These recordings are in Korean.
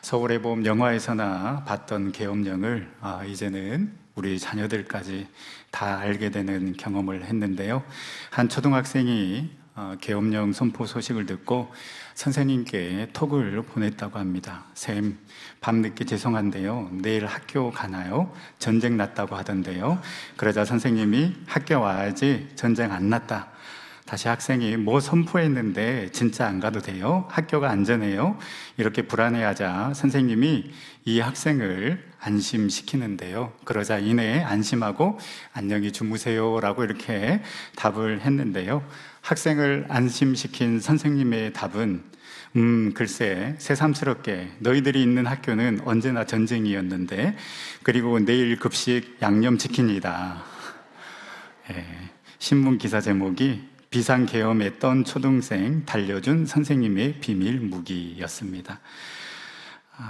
서울의 봄 영화에서나 봤던 계엄령을 이제는 우리 자녀들까지 다 알게 되는 경험을 했는데요. 한 초등학생이 계엄령 선포 소식을 듣고 선생님께 톡을 보냈다고 합니다. 쌤, 밤늦게 죄송한데요. 내일 학교 가나요? 전쟁 났다고 하던데요. 그러자 선생님이 학교 와야지, 전쟁 안 났다. 다시 학생이 뭐 선포했는데 진짜 안 가도 돼요? 학교가 안전해요? 이렇게 불안해하자 선생님이 이 학생을 안심시키는데요. 그러자 이내 안심하고 안녕히 주무세요 라고 이렇게 답을 했는데요. 학생을 안심시킨 선생님의 답은 글쎄 새삼스럽게 너희들이 있는 학교는 언제나 전쟁이었는데, 그리고 내일 급식 양념치킨이다. 신문 기사 제목이 비상계엄했던 초등생 달려준 선생님의 비밀 무기였습니다.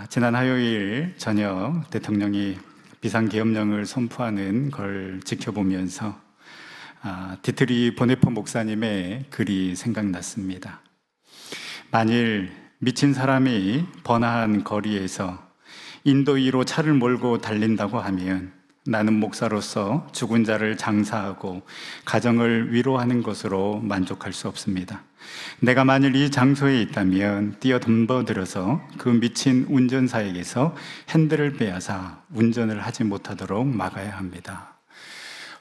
지난 화요일 저녁 대통령이 비상계엄령을 선포하는 걸 지켜보면서 디트리 보네포 목사님의 글이 생각났습니다. 만일 미친 사람이 번화한 거리에서 인도위로 차를 몰고 달린다고 하면 나는 목사로서 죽은 자를 장사하고 가정을 위로하는 것으로 만족할 수 없습니다. 내가 만일 이 장소에 있다면 뛰어덤벼들어서 그 미친 운전사에게서 핸들을 빼앗아 운전을 하지 못하도록 막아야 합니다.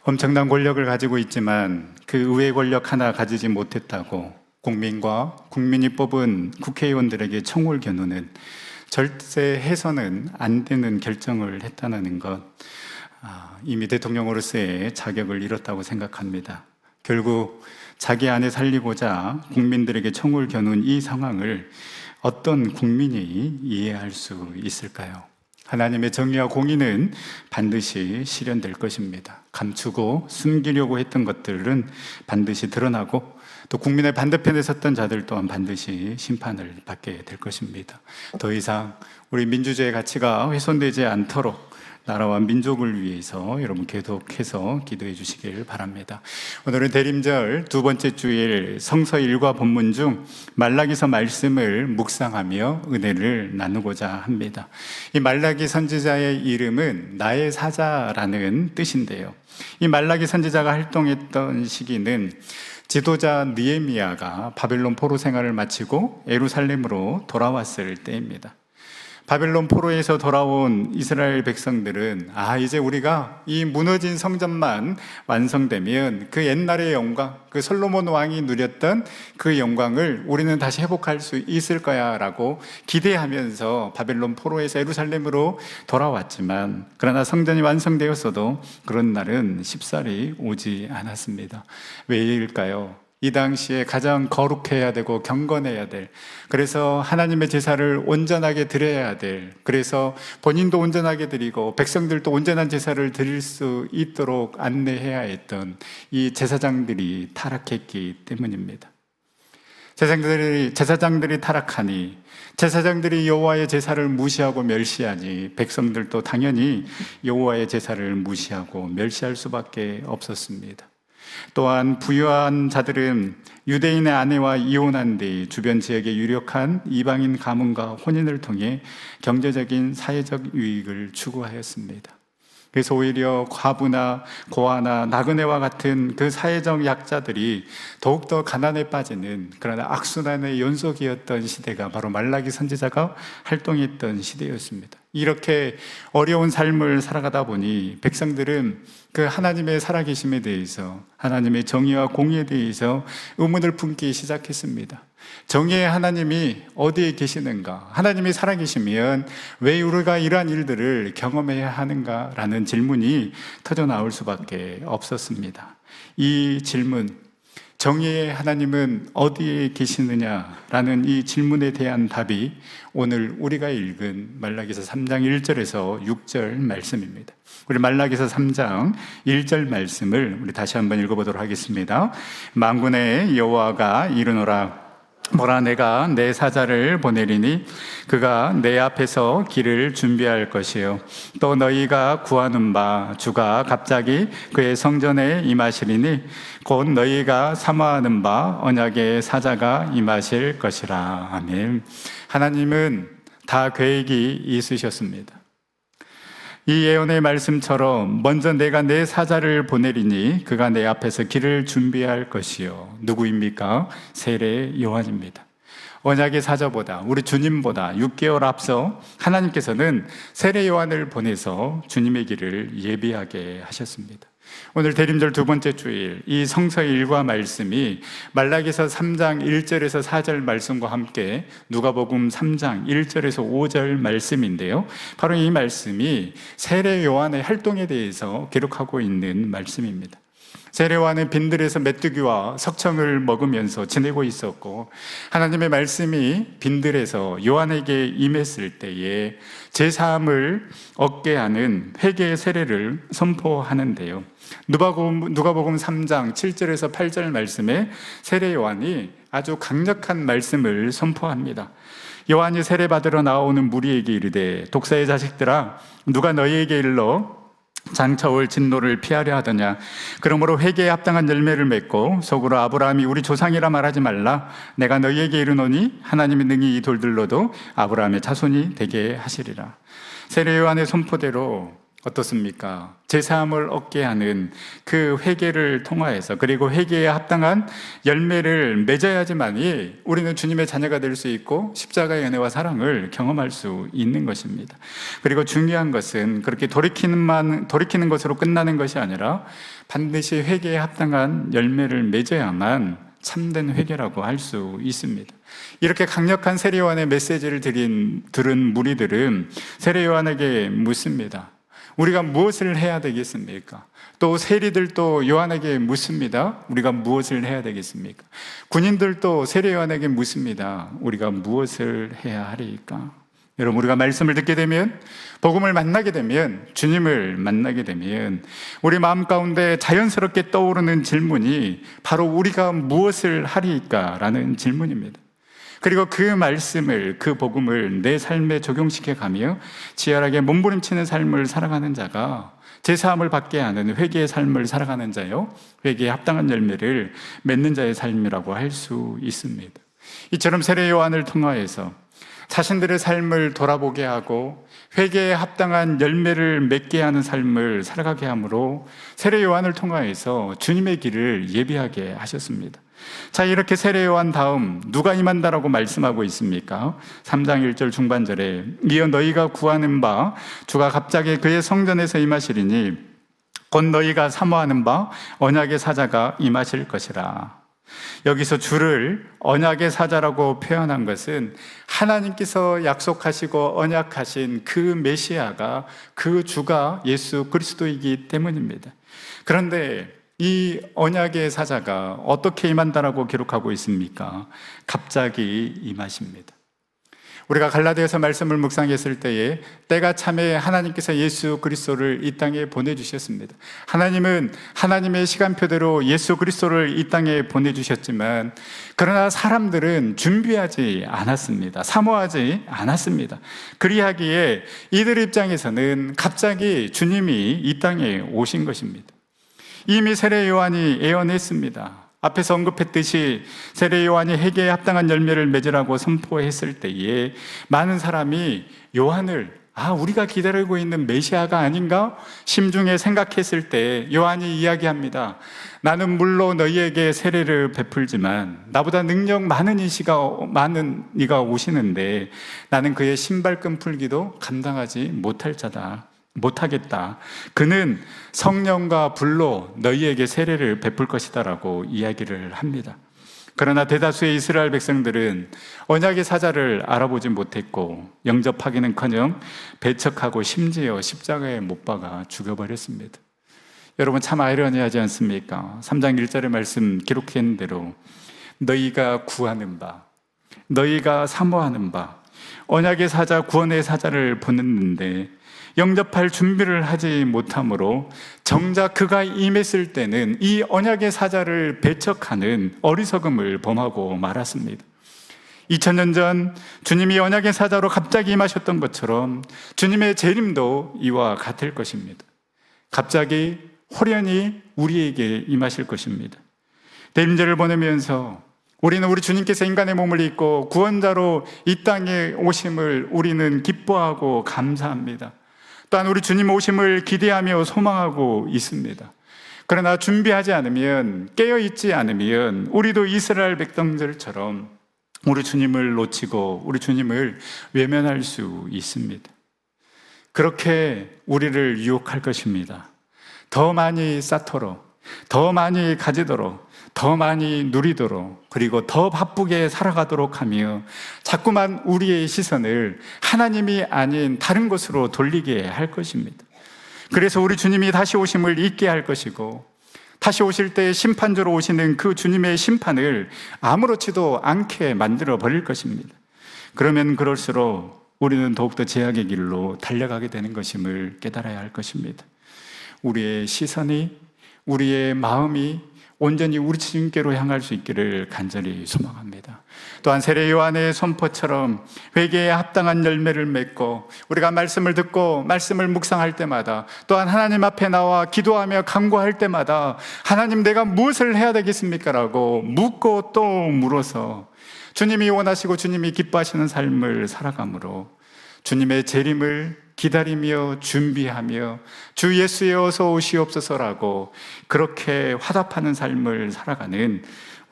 엄청난 권력을 가지고 있지만 그 의회 권력 하나 가지지 못했다고 국민과 국민이 뽑은 국회의원들에게 총을 겨누는, 절대 해서는 안 되는 결정을 했다는 것, 이미 대통령으로서의 자격을 잃었다고 생각합니다. 결국 자기 안에 살리고자 국민들에게 총을 겨눈 이 상황을 어떤 국민이 이해할 수 있을까요? 하나님의 정의와 공의는 반드시 실현될 것입니다. 감추고 숨기려고 했던 것들은 반드시 드러나고, 또 국민의 반대편에 섰던 자들 또한 반드시 심판을 받게 될 것입니다. 더 이상 우리 민주주의 가치가 훼손되지 않도록 나라와 민족을 위해서 여러분 계속해서 기도해 주시길 바랍니다. 오늘은 대림절 두 번째 주일 성서 일과 본문 중 말라기서 말씀을 묵상하며 은혜를 나누고자 합니다. 이 말라기 선지자의 이름은 나의 사자라는 뜻인데요. 이 말라기 선지자가 활동했던 시기는 지도자 느헤미야가 바벨론 포로 생활을 마치고 예루살렘으로 돌아왔을 때입니다. 바벨론 포로에서 돌아온 이스라엘 백성들은 이제 우리가 이 무너진 성전만 완성되면 그 옛날의 영광, 그 솔로몬 왕이 누렸던 그 영광을 우리는 다시 회복할 수 있을 거야 라고 기대하면서 바벨론 포로에서 예루살렘으로 돌아왔지만, 그러나 성전이 완성되었어도 그런 날은 쉽사리 오지 않았습니다. 왜일까요? 이 당시에 가장 거룩해야 되고 경건해야 될, 그래서 하나님의 제사를 온전하게 드려야 될, 그래서 본인도 온전하게 드리고 백성들도 온전한 제사를 드릴 수 있도록 안내해야 했던 이 제사장들이 타락했기 때문입니다. 제사장들이 타락하니, 제사장들이 여호와의 제사를 무시하고 멸시하니 백성들도 당연히 여호와의 제사를 무시하고 멸시할 수밖에 없었습니다. 또한 부유한 자들은 유대인의 아내와 이혼한 뒤 주변 지역의 유력한 이방인 가문과 혼인을 통해 경제적인 사회적 유익을 추구하였습니다. 그래서 오히려 과부나 고아나 나그네와 같은 그 사회적 약자들이 더욱더 가난에 빠지는, 그러나 악순환의 연속이었던 시대가 바로 말라기 선지자가 활동했던 시대였습니다. 이렇게 어려운 삶을 살아가다 보니 백성들은 그 하나님의 살아계심에 대해서, 하나님의 정의와 공의에 대해서 의문을 품기 시작했습니다. 정의의 하나님이 어디에 계시는가? 하나님이 살아계시면 왜 우리가 이러한 일들을 경험해야 하는가? 라는 질문이 터져 나올 수밖에 없었습니다. 이 질문, 정의의 하나님은 어디에 계시느냐라는 이 질문에 대한 답이 오늘 우리가 읽은 말라기서 3장 1절에서 6절 말씀입니다. 우리 말라기서 3장 1절 말씀을 우리 다시 한번 읽어보도록 하겠습니다. 만군의 여호와가 이르노라, 보라, 내가 내 사자를 보내리니 그가 내 앞에서 길을 준비할 것이요, 또 너희가 구하는 바 주가 갑자기 그의 성전에 임하시리니 곧 너희가 사모하는 바 언약의 사자가 임하실 것이라. 아멘. 하나님은 다 계획이 있으셨습니다. 이 예언의 말씀처럼 먼저 내가 내 사자를 보내리니 그가 내 앞에서 길을 준비할 것이요. 누구입니까? 세례 요한입니다. 언약의 사자보다, 우리 주님보다 6개월 앞서 하나님께서는 세례 요한을 보내서 주님의 길을 예비하게 하셨습니다. 오늘 대림절 두 번째 주일, 이 성서의 일과 말씀이 말라기서 3장 1절에서 4절 말씀과 함께 누가복음 3장 1절에서 5절 말씀인데요. 바로 이 말씀이 세례 요한의 활동에 대해서 기록하고 있는 말씀입니다. 세례 요한은 빈들에서 메뚜기와 석청을 먹으면서 지내고 있었고, 하나님의 말씀이 빈들에서 요한에게 임했을 때에 제사함을 얻게 하는 회개의 세례를 선포하는데요. 누가복음 3장 7절에서 8절 말씀에 세례 요한이 아주 강력한 말씀을 선포합니다. 요한이 세례 받으러 나오는 무리에게 이르되, 독사의 자식들아, 누가 너희에게 일러 장차올 진노를 피하려 하더냐? 그러므로 회개에 합당한 열매를 맺고 속으로 아브라함이 우리 조상이라 말하지 말라. 내가 너희에게 이르노니 하나님이 능히 이 돌들로도 아브라함의 자손이 되게 하시리라. 세례 요한의 선포대로 어떻습니까? 제사함을 얻게 하는 그 회개를 통하여서, 그리고 회개에 합당한 열매를 맺어야지만이 우리는 주님의 자녀가 될 수 있고 십자가의 은혜와 사랑을 경험할 수 있는 것입니다. 그리고 중요한 것은 그렇게 돌이키는 것으로 끝나는 것이 아니라 반드시 회개에 합당한 열매를 맺어야만 참된 회개라고 할 수 있습니다. 이렇게 강력한 세례 요한의 메시지를 들은 무리들은 세례 요한에게 묻습니다. 우리가 무엇을 해야 되겠습니까? 또 세리들도 요한에게 묻습니다. 우리가 무엇을 해야 되겠습니까? 군인들도 세례 요한에게 묻습니다. 우리가 무엇을 해야 하리까? 여러분, 우리가 말씀을 듣게 되면, 복음을 만나게 되면, 주님을 만나게 되면 우리 마음 가운데 자연스럽게 떠오르는 질문이 바로 우리가 무엇을 하리까? 라는 질문입니다. 그리고 그 말씀을, 그 복음을 내 삶에 적용시켜 가며 치열하게 몸부림치는 삶을 살아가는 자가 제사함을 받게 하는 회개의 삶을 살아가는 자요, 회개에 합당한 열매를 맺는 자의 삶이라고 할 수 있습니다. 이처럼 세례 요한을 통하여서 자신들의 삶을 돌아보게 하고 회개에 합당한 열매를 맺게 하는 삶을 살아가게 함으로 세례 요한을 통하여서 주님의 길을 예비하게 하셨습니다. 자, 이렇게 세례 요한 다음 누가 임한다라고 말씀하고 있습니까? 3장 1절 중반절에 이어 너희가 구하는 바 주가 갑자기 그의 성전에서 임하시리니 곧 너희가 사모하는 바 언약의 사자가 임하실 것이라. 여기서 주를 언약의 사자라고 표현한 것은 하나님께서 약속하시고 언약하신 그 메시아가, 그 주가 예수 그리스도이기 때문입니다. 그런데 이 언약의 사자가 어떻게 임한다라고 기록하고 있습니까? 갑자기 임하십니다. 우리가 갈라디아서 말씀을 묵상했을 때에 때가 참에 하나님께서 예수 그리스도를 이 땅에 보내주셨습니다. 하나님은 하나님의 시간표대로 예수 그리스도를 이 땅에 보내주셨지만, 그러나 사람들은 준비하지 않았습니다. 사모하지 않았습니다. 그리하기에 이들 입장에서는 갑자기 주님이 이 땅에 오신 것입니다. 이미 세례 요한이 예언했습니다. 앞에서 언급했듯이 세례 요한이 회개에 합당한 열매를 맺으라고 선포했을 때에 많은 사람이 요한을 우리가 기다리고 있는 메시아가 아닌가? 심중에 생각했을 때 요한이 이야기합니다. 나는 물론 너희에게 세례를 베풀지만 나보다 능력 많은 이가 오시는데 나는 그의 신발끈 풀기도 감당하지 못하겠다. 그는 성령과 불로 너희에게 세례를 베풀 것이다라고 이야기를 합니다. 그러나 대다수의 이스라엘 백성들은 언약의 사자를 알아보지 못했고 영접하기는커녕 배척하고 심지어 십자가에 못 박아 죽여버렸습니다. 여러분, 참 아이러니하지 않습니까? 3장 1절의 말씀 기록한 대로 너희가 구하는 바, 너희가 사모하는 바, 언약의 사자, 구원의 사자를 보냈는데 영접할 준비를 하지 못함으로 정작 그가 임했을 때는 이 언약의 사자를 배척하는 어리석음을 범하고 말았습니다. 2000년 전 주님이 언약의 사자로 갑자기 임하셨던 것처럼 주님의 재림도 이와 같을 것입니다. 갑자기 호련히 우리에게 임하실 것입니다. 대림절을 보내면서 우리는 우리 주님께서 인간의 몸을 입고 구원자로 이 땅에 오심을 우리는 기뻐하고 감사합니다. 또한 우리 주님 오심을 기대하며 소망하고 있습니다. 그러나 준비하지 않으면, 깨어있지 않으면 우리도 이스라엘 백성들처럼 우리 주님을 놓치고 우리 주님을 외면할 수 있습니다. 그렇게 우리를 유혹할 것입니다. 더 많이 쌓도록, 더 많이 가지도록, 더 많이 누리도록, 그리고 더 바쁘게 살아가도록 하며 자꾸만 우리의 시선을 하나님이 아닌 다른 곳으로 돌리게 할 것입니다. 그래서 우리 주님이 다시 오심을 잊게 할 것이고, 다시 오실 때 심판주로 오시는 그 주님의 심판을 아무렇지도 않게 만들어 버릴 것입니다. 그러면 그럴수록 우리는 더욱더 제약의 길로 달려가게 되는 것임을 깨달아야 할 것입니다. 우리의 시선이, 우리의 마음이 온전히 우리 주님께로 향할 수 있기를 간절히 소망합니다. 또한 세례 요한의 선포처럼 회개에 합당한 열매를 맺고 우리가 말씀을 듣고 말씀을 묵상할 때마다, 또한 하나님 앞에 나와 기도하며 간구할 때마다 하나님, 내가 무엇을 해야 되겠습니까? 라고 묻고 또 물어서 주님이 원하시고 주님이 기뻐하시는 삶을 살아감으로 주님의 재림을 기다리며 준비하며 주 예수여 어서 오시옵소서라고 그렇게 화답하는 삶을 살아가는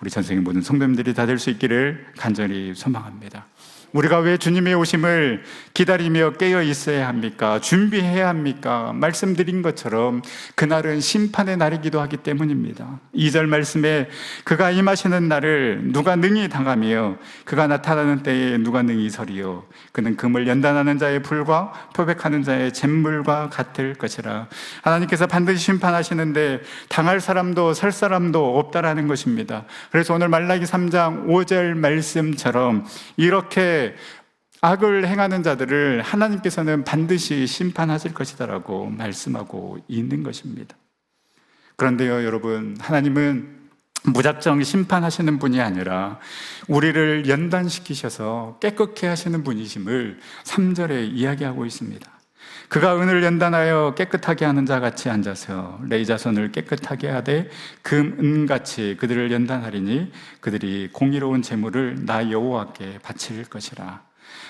우리 전생의 모든 성도님들이 다 될 수 있기를 간절히 소망합니다. 우리가 왜 주님의 오심을 기다리며 깨어 있어야 합니까? 준비해야 합니까? 말씀드린 것처럼 그날은 심판의 날이기도 하기 때문입니다. 2절 말씀에 그가 임하시는 날을 누가 능히 당하며 그가 나타나는 때에 누가 능히 서리요. 그는 금을 연단하는 자의 불과 표백하는 자의 잿물과 같을 것이라. 하나님께서 반드시 심판하시는데 당할 사람도 설 사람도 없다라는 것입니다. 그래서 오늘 말라기 3장 5절 말씀처럼 이렇게 악을 행하는 자들을 하나님께서는 반드시 심판하실 것이다라고 말씀하고 있는 것입니다. 그런데요, 여러분, 하나님은 무작정 심판하시는 분이 아니라 우리를 연단시키셔서 깨끗게 하시는 분이심을 3절에 이야기하고 있습니다. 그가 은을 연단하여 깨끗하게 하는 자 같이 앉아서 레위 자손을 깨끗하게 하되 금, 은같이 그들을 연단하리니 그들이 공의로운 제물을 나 여호와께 바칠 것이라.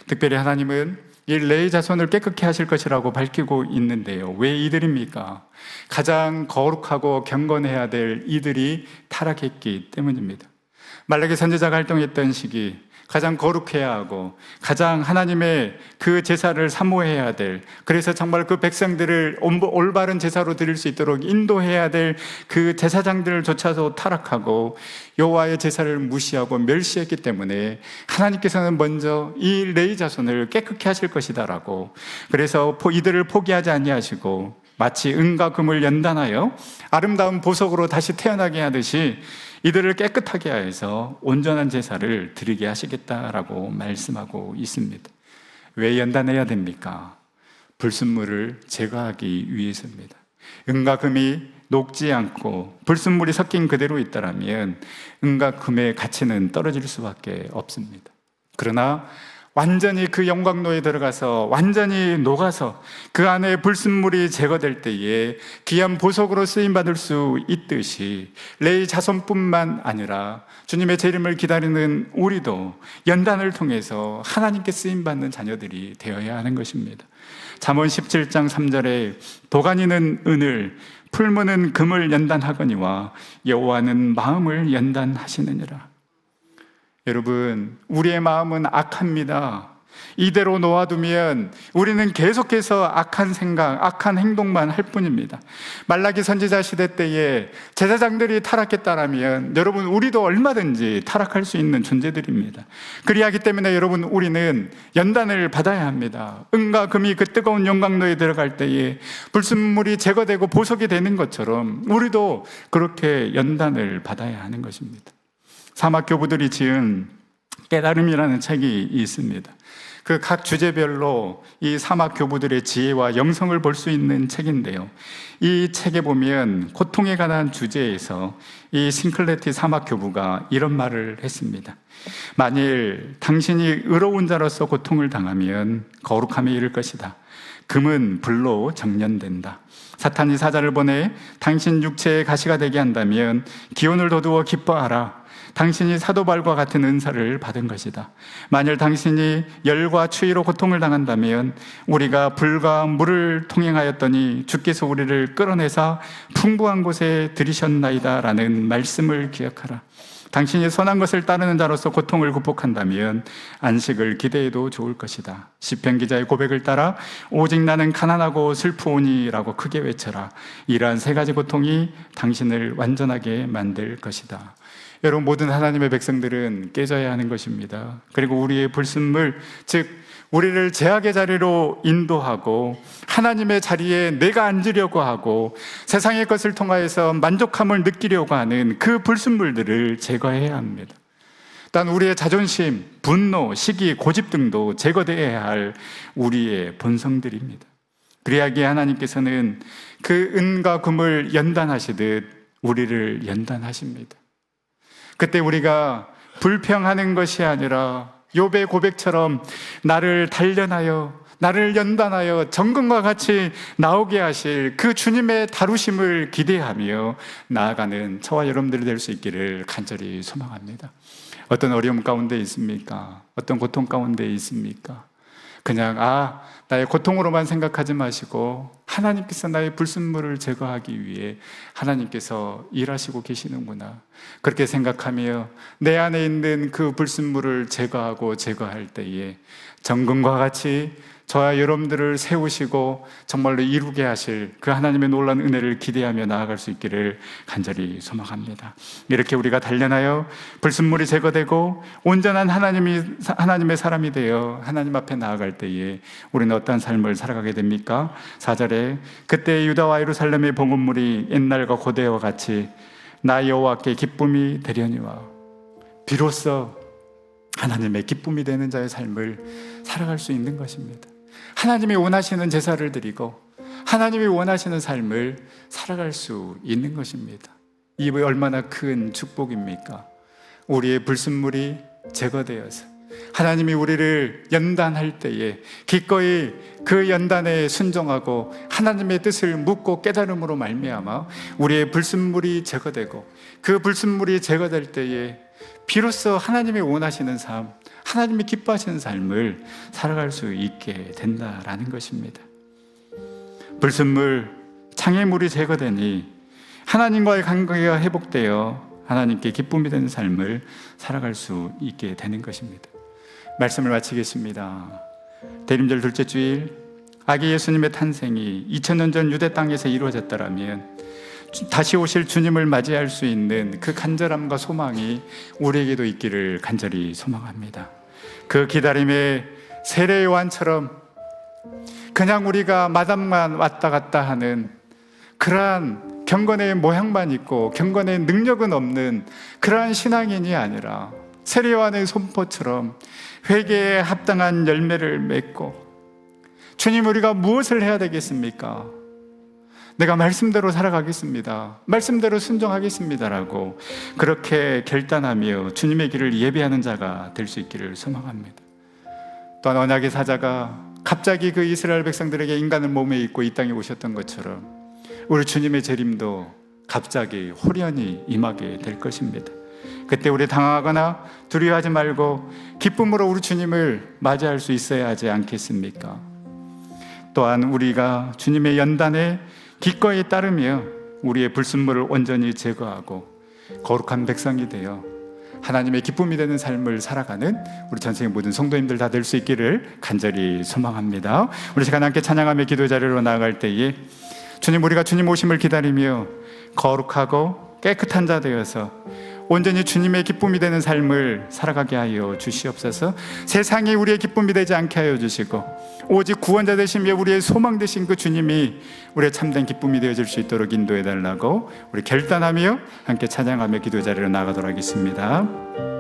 특별히 하나님은 이 레위 자손을 깨끗게 하실 것이라고 밝히고 있는데요. 왜 이들입니까? 가장 거룩하고 경건해야 될 이들이 타락했기 때문입니다. 말라기 선지자가 활동했던 시기, 가장 거룩해야 하고 가장 하나님의 그 제사를 사모해야 될, 그래서 정말 그 백성들을 올바른 제사로 드릴 수 있도록 인도해야 될 그 제사장들조차도 타락하고 여호와의 제사를 무시하고 멸시했기 때문에 하나님께서는 먼저 이 레위 자손을 깨끗게 하실 것이다라고, 그래서 이들을 포기하지 아니하시고 마치 은과 금을 연단하여 아름다운 보석으로 다시 태어나게 하듯이 이들을 깨끗하게 하여서 온전한 제사를 드리게 하시겠다라고 말씀하고 있습니다. 왜 연단해야 됩니까? 불순물을 제거하기 위해서입니다. 은과 금이 녹지 않고 불순물이 섞인 그대로 있다라면 은과 금의 가치는 떨어질 수밖에 없습니다. 그러나 완전히 그 영광로에 들어가서 완전히 녹아서 그 안에 불순물이 제거될 때에 귀한 보석으로 쓰임받을 수 있듯이 레위 자손뿐만 아니라 주님의 재림을 기다리는 우리도 연단을 통해서 하나님께 쓰임받는 자녀들이 되어야 하는 것입니다. 잠언 17장 3절에 도가니는 은을, 풀무는 금을 연단하거니와 여호와는 마음을 연단하시느니라. 여러분, 우리의 마음은 악합니다. 이대로 놓아두면 우리는 계속해서 악한 생각, 악한 행동만 할 뿐입니다. 말라기 선지자 시대 때에 제사장들이 타락했다라면 여러분, 우리도 얼마든지 타락할 수 있는 존재들입니다. 그리하기 때문에 여러분, 우리는 연단을 받아야 합니다. 은과 금이 그 뜨거운 영광로에 들어갈 때에 불순물이 제거되고 보석이 되는 것처럼 우리도 그렇게 연단을 받아야 하는 것입니다. 사막 교부들이 지은 깨달음이라는 책이 있습니다. 그 각 주제별로 이 사막 교부들의 지혜와 영성을 볼 수 있는 책인데요. 이 책에 보면 고통에 관한 주제에서 이 싱클레티 사막 교부가 이런 말을 했습니다. 만일 당신이 의로운 자로서 고통을 당하면 거룩함에 이를 것이다. 금은 불로 정련된다. 사탄이 사자를 보내 당신 육체의 가시가 되게 한다면 기운을 돋우어 기뻐하라. 당신이 사도바울과 같은 은사를 받은 것이다. 만일 당신이 열과 추위로 고통을 당한다면 우리가 불과 물을 통행하였더니 주께서 우리를 끌어내사 풍부한 곳에 들이셨나이다 라는 말씀을 기억하라. 당신이 선한 것을 따르는 자로서 고통을 극복한다면 안식을 기대해도 좋을 것이다. 시편 기자의 고백을 따라 오직 나는 가난하고 슬프오니 라고 크게 외쳐라. 이러한 세 가지 고통이 당신을 완전하게 만들 것이다. 여러분, 모든 하나님의 백성들은 깨져야 하는 것입니다. 그리고 우리의 불순물, 즉 우리를 제약의 자리로 인도하고 하나님의 자리에 내가 앉으려고 하고 세상의 것을 통하여서 만족함을 느끼려고 하는 그 불순물들을 제거해야 합니다. 또한 우리의 자존심, 분노, 시기, 고집 등도 제거되어야 할 우리의 본성들입니다. 그래야기에 하나님께서는 그 은과 금을 연단하시듯 우리를 연단하십니다. 그때 우리가 불평하는 것이 아니라 욥의 고백처럼 나를 단련하여 나를 연단하여 정금과 같이 나오게 하실 그 주님의 다루심을 기대하며 나아가는 저와 여러분들이 될 수 있기를 간절히 소망합니다. 어떤 어려움 가운데 있습니까? 어떤 고통 가운데 있습니까? 그냥 나의 고통으로만 생각하지 마시고 하나님께서 나의 불순물을 제거하기 위해 하나님께서 일하시고 계시는구나, 그렇게 생각하며 내 안에 있는 그 불순물을 제거할 때에 정금과 같이 저와 여러분들을 세우시고 정말로 이루게 하실 그 하나님의 놀라운 은혜를 기대하며 나아갈 수 있기를 간절히 소망합니다. 이렇게 우리가 단련하여 불순물이 제거되고 온전한 하나님의 사람이 되어 하나님 앞에 나아갈 때에 우리는 어떤 삶을 살아가게 됩니까? 4절에 그때 유다와 예루살렘의 봉헌물이 옛날과 고대와 같이 나 여호와께 기쁨이 되려니와, 비로소 하나님의 기쁨이 되는 자의 삶을 살아갈 수 있는 것입니다. 하나님이 원하시는 제사를 드리고 하나님이 원하시는 삶을 살아갈 수 있는 것입니다. 이 얼마나 큰 축복입니까? 우리의 불순물이 제거되어서 하나님이 우리를 연단할 때에 기꺼이 그 연단에 순종하고 하나님의 뜻을 묻고 깨달음으로 말미암아 우리의 불순물이 제거되고 그 불순물이 제거될 때에 비로소 하나님이 원하시는 삶, 하나님이 기뻐하시는 삶을 살아갈 수 있게 된다라는 것입니다. 불순물, 장애물이 제거되니 하나님과의 관계가 회복되어 하나님께 기쁨이 되는 삶을 살아갈 수 있게 되는 것입니다. 말씀을 마치겠습니다. 대림절 둘째 주일, 아기 예수님의 탄생이 2000년 전 유대 땅에서 이루어졌다면 다시 오실 주님을 맞이할 수 있는 그 간절함과 소망이 우리에게도 있기를 간절히 소망합니다. 그 기다림의 세례 요한처럼 그냥 우리가 마당만 왔다 갔다 하는 그러한 경건의 모양만 있고 경건의 능력은 없는 그러한 신앙인이 아니라 세례 요한의 선포처럼 회개에 합당한 열매를 맺고, 주님, 우리가 무엇을 해야 되겠습니까? 내가 말씀대로 살아가겠습니다, 말씀대로 순종하겠습니다라고 그렇게 결단하며 주님의 길을 예배하는 자가 될 수 있기를 소망합니다. 또한 언약의 사자가 갑자기 그 이스라엘 백성들에게 인간의 몸에 입고 이 땅에 오셨던 것처럼 우리 주님의 재림도 갑자기 호련히 임하게 될 것입니다. 그때 우리 당황하거나 두려워하지 말고 기쁨으로 우리 주님을 맞이할 수 있어야 하지 않겠습니까? 또한 우리가 주님의 연단에 기꺼이 따르며 우리의 불순물을 온전히 제거하고 거룩한 백성이 되어 하나님의 기쁨이 되는 삶을 살아가는 우리 전생의 모든 성도님들 다 될 수 있기를 간절히 소망합니다. 우리 시간 함께 찬양하며 기도 자리로 나아갈 때에 주님, 우리가 주님 오심을 기다리며 거룩하고 깨끗한 자 되어서 온전히 주님의 기쁨이 되는 삶을 살아가게 하여 주시옵소서. 세상이 우리의 기쁨이 되지 않게 하여 주시고 오직 구원자 되시며 우리의 소망 되신 그 주님이 우리의 참된 기쁨이 되어질 수 있도록 인도해 달라고 우리 결단하며 함께 찬양하며 기도 자리로 나가도록 하겠습니다.